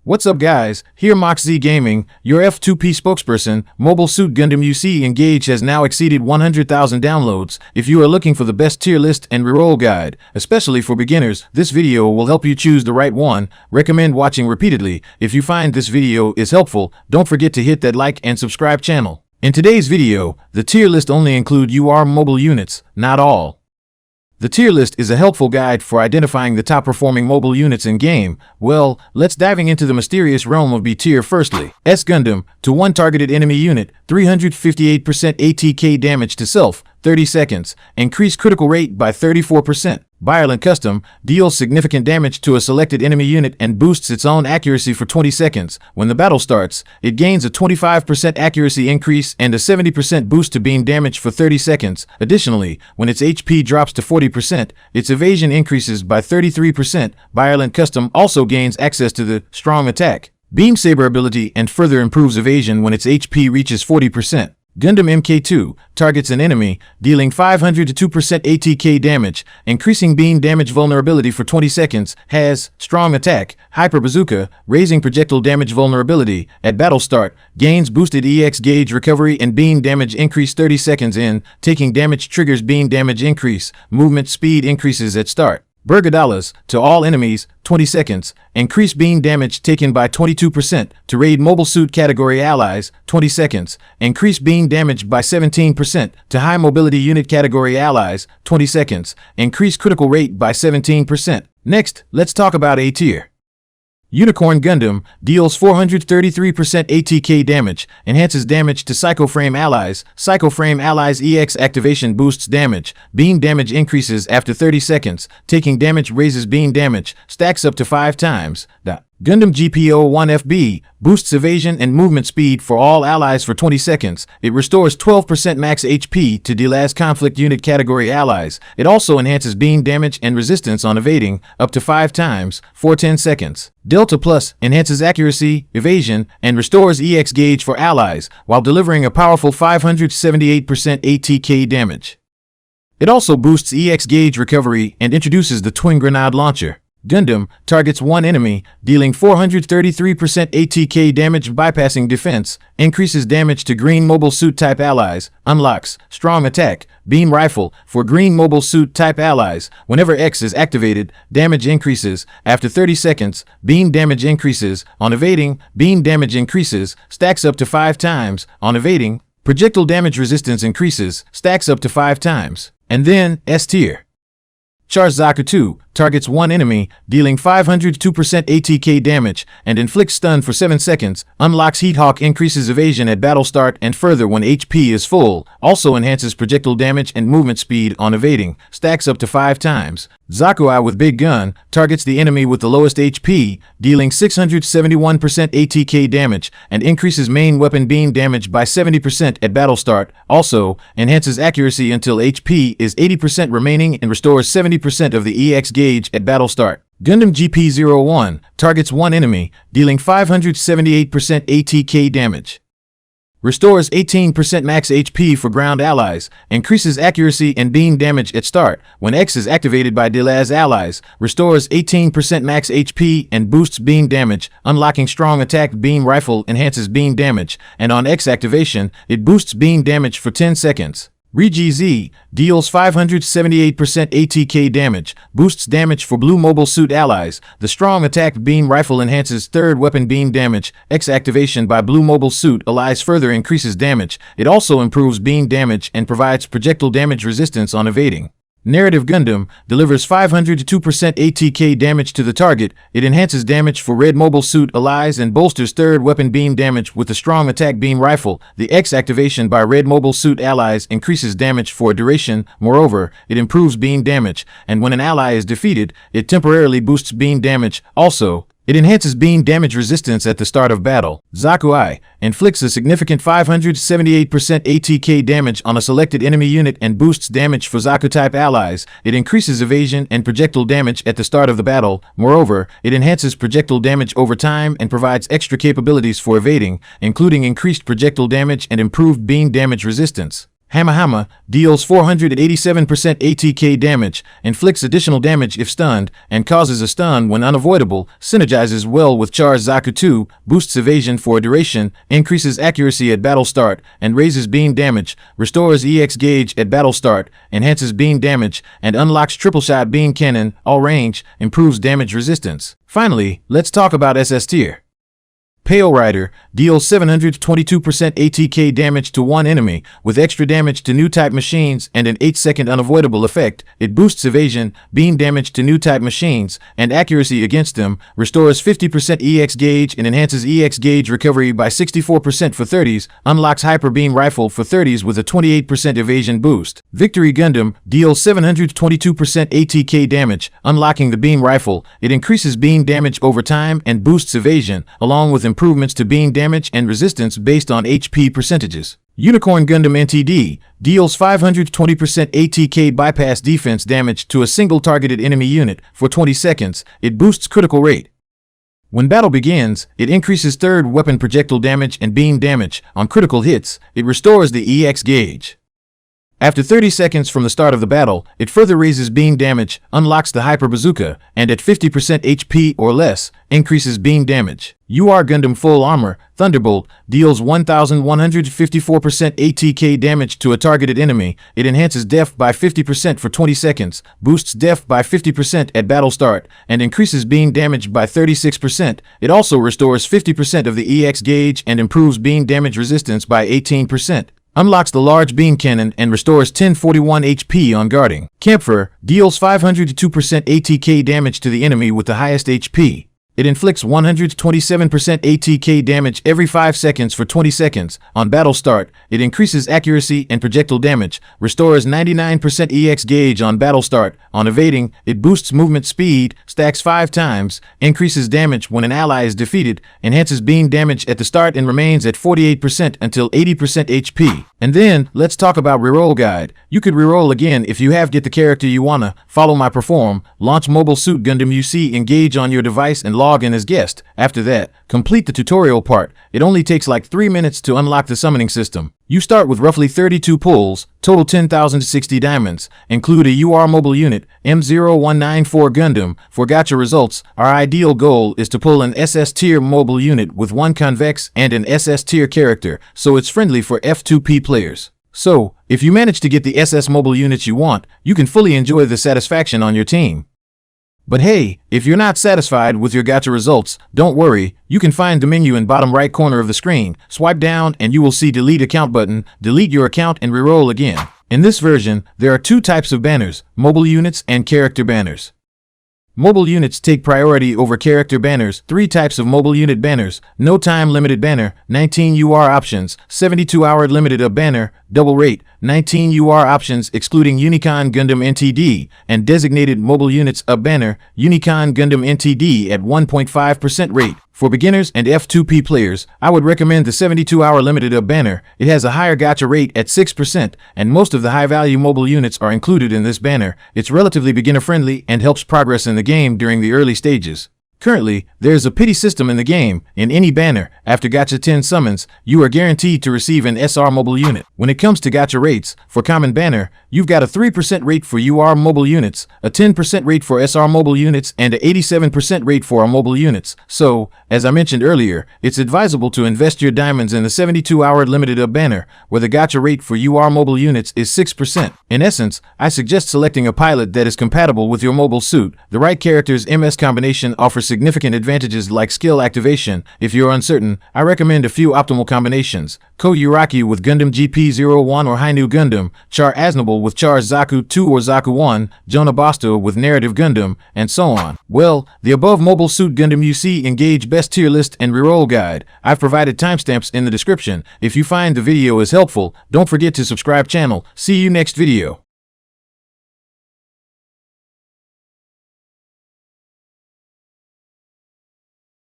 What's up guys, here MoxZ Gaming, your F2P spokesperson. Mobile Suit Gundam U.C. Engage has now exceeded 100,000 downloads. If you are looking for the best tier list and reroll guide, especially for beginners, this video will help you choose the right one. Recommend watching repeatedly. If you find this video is helpful, don't forget to hit that like and subscribe channel. In today's video, the tier list only include UR mobile units, not all. The tier list is a helpful guide for identifying the top performing mobile units in game. Well, let's diving into the mysterious realm of B tier. Firstly, S Gundam, to one targeted enemy unit, 358% ATK damage to self, 30 seconds, increase critical rate by 34%. Violent Custom, deals significant damage to a selected enemy unit and boosts its own accuracy for 20 seconds. When the battle starts, it gains a 25% accuracy increase and a 70% boost to beam damage for 30 seconds. Additionally, when its HP drops to 40%, its evasion increases by 33%. Violent Custom also gains access to the Strong Attack, Beam Saber ability and further improves evasion when its HP reaches 40%. Gundam MK2 targets an enemy, dealing 502% ATK damage, increasing beam damage vulnerability for 20 seconds, has Strong Attack, Hyper Bazooka, raising projectile damage vulnerability. At battle start, gains boosted EX gauge recovery and beam damage increase 30 seconds in, taking damage triggers beam damage increase, movement speed increases at start. Bergadalas, to all enemies, 20 seconds, increase beam damage taken by 22%. To raid mobile suit category allies, 20 seconds, increase beam damage by 17%. To high mobility unit category allies, 20 seconds, increase critical rate by 17%. Next, let's talk about A tier. Unicorn Gundam, deals 433% ATK damage, enhances damage to Psycho Frame allies. Psycho Frame allies EX activation boosts damage. Beam damage increases after 30 seconds. Taking damage raises beam damage, stacks up to 5 times. Gundam GPO-1FB, boosts evasion and movement speed for all allies for 20 seconds. It restores 12% max HP to last conflict unit category allies. It also enhances beam damage and resistance on evading up to 5 times for 10 seconds. Delta Plus enhances accuracy, evasion, and restores EX gauge for allies while delivering a powerful 578% ATK damage. It also boosts EX gauge recovery and introduces the Twin Grenade Launcher. Gundam targets one enemy, dealing 433% ATK damage bypassing defense, increases damage to green mobile suit type allies, unlocks Strong Attack, Beam Rifle for green mobile suit type allies. Whenever X is activated, damage increases. After 30 seconds, beam damage increases. On evading, beam damage increases, stacks up to 5 times. On evading, projectile damage resistance increases, stacks up to 5 times. And then, S tier. Char's Zaku 2 targets one enemy, dealing 502% ATK damage, and inflicts stun for 7 seconds. Unlocks Heat Hawk, increases evasion at battle start and further when HP is full. Also enhances projectile damage and movement speed on evading. Stacks up to 5 times. Zaku with Big Gun targets the enemy with the lowest HP, dealing 671% ATK damage, and increases main weapon beam damage by 70% at battle start. Also, enhances accuracy until HP is 80% remaining and restores 70% of the EX gauge at battle start. Gundam GP01 targets one enemy, dealing 578% ATK damage. Restores 18% max HP for ground allies, increases accuracy and beam damage at start. When X is activated by Delaz allies, restores 18% max HP and boosts beam damage. Unlocking Strong Attack, Beam Rifle enhances beam damage, and on X activation, it boosts beam damage for 10 seconds. ReGZ deals 578% ATK damage, boosts damage for blue mobile suit allies. The Strong Attack Beam Rifle enhances third weapon beam damage. X activation by blue mobile suit allies further increases damage. It also improves beam damage and provides projectile damage resistance on evading. Narrative Gundam delivers 502% ATK damage to the target. It enhances damage for red mobile suit allies and bolsters third weapon beam damage with the Strong Attack Beam Rifle. The X activation by red mobile suit allies increases damage for a duration. Moreover, it improves beam damage, and when an ally is defeated, it temporarily boosts beam damage. Also, it enhances beam damage resistance at the start of battle. Zaku inflicts a significant 578% ATK damage on a selected enemy unit and boosts damage for Zaku-type allies. It increases evasion and projectile damage at the start of the battle. Moreover, it enhances projectile damage over time and provides extra capabilities for evading, including increased projectile damage and improved beam damage resistance. Hamahama deals 487% ATK damage, inflicts additional damage if stunned, and causes a stun when unavoidable, synergizes well with Char's Zaku 2, boosts evasion for a duration, increases accuracy at battle start, and raises beam damage, restores EX gauge at battle start, enhances beam damage, and unlocks triple shot beam cannon, all range, improves damage resistance. Finally, let's talk about SS tier. Pale Rider deals 722% ATK damage to one enemy, with extra damage to new type machines and an 8-second unavoidable effect. It boosts evasion, beam damage to new type machines, and accuracy against them, restores 50% EX gauge and enhances EX gauge recovery by 64% for 30s, unlocks Hyper Beam Rifle for 30s with a 28% evasion boost. Victory Gundam deals 722% ATK damage, unlocking the Beam Rifle. It increases beam damage over time and boosts evasion, along with improvements to beam damage and resistance based on HP percentages. Unicorn Gundam NTD deals 520% ATK bypass defense damage to a single targeted enemy unit for 20 seconds. It boosts critical rate. When battle begins, it increases third weapon projectile damage and beam damage. On critical hits, it restores the EX gauge. After 30 seconds from the start of the battle, it further raises beam damage, unlocks the Hyper Bazooka, and at 50% HP or less, increases beam damage. UR Gundam Full Armor Thunderbolt deals 1,154% ATK damage to a targeted enemy. It enhances def by 50% for 20 seconds, boosts def by 50% at battle start, and increases beam damage by 36%. It also restores 50% of the EX gauge and improves beam damage resistance by 18%. Unlocks the large beam cannon and restores 1041 HP on guarding. Campfire deals 502% ATK damage to the enemy with the highest HP. It inflicts 127% ATK damage every 5 seconds for 20 seconds. On battle start, it increases accuracy and projectile damage, restores 99% EX gauge on battle start. On evading, it boosts movement speed, stacks 5 times, increases damage when an ally is defeated, enhances beam damage at the start and remains at 48% until 80% HP. And then, let's talk about Reroll Guide. You could reroll again if you have get the character you wanna, follow my perform, launch Mobile Suit Gundam U.C, engage on your device and log in as guest. After that, complete the tutorial part. It only takes like 3 minutes to unlock the summoning system. You start with roughly 32 pulls, total 10,060 diamonds, include a UR mobile unit, M0194 Gundam. For Gacha results, our ideal goal is to pull an SS tier mobile unit with 1 convex and an SS tier character, so it's friendly for F2P players. So, if you manage to get the SS mobile units you want, you can fully enjoy the satisfaction on your team. But hey, if you're not satisfied with your Gacha results, don't worry, you can find the menu in bottom right corner of the screen, swipe down and you will see delete account button, delete your account and reroll again. In this version, there are 2 types of banners, mobile units and character banners. Mobile units take priority over character banners. 3 types of mobile unit banners: no time limited banner, 19 UR options, 72-hour limited up banner, double rate, 19 UR options excluding Unicorn Gundam NTD, and designated mobile units up banner, Unicorn Gundam NTD at 1.5% rate. For beginners and F2P players, I would recommend the 72-hour limited up banner. It has a higher gacha rate at 6%, and most of the high-value mobile units are included in this banner. It's relatively beginner-friendly and helps progress in the game during the early stages. Currently, there is a pity system in the game. In any banner, after Gacha 10 summons, you are guaranteed to receive an SR mobile unit. When it comes to Gacha rates, for common banner, you've got a 3% rate for UR mobile units, a 10% rate for SR mobile units, and an 87% rate for our mobile units. So, as I mentioned earlier, it's advisable to invest your diamonds in the 72-hour limited up banner, where the Gacha rate for UR mobile units is 6%. In essence, I suggest selecting a pilot that is compatible with your mobile suit. The right character's MS combination offers significant advantages like skill activation. If you're uncertain, I recommend a few optimal combinations. Ko Uraki with Gundam GP01 or Hainu Gundam, Char Aznable with Char's Zaku 2 or Zaku 1, Jonah Basto with Narrative Gundam, and so on. Well, the above Mobile Suit Gundam U.C. Engage Best Tier List and Reroll Guide. I've provided timestamps in the description. If you find the video is helpful, don't forget to subscribe channel. See you next video.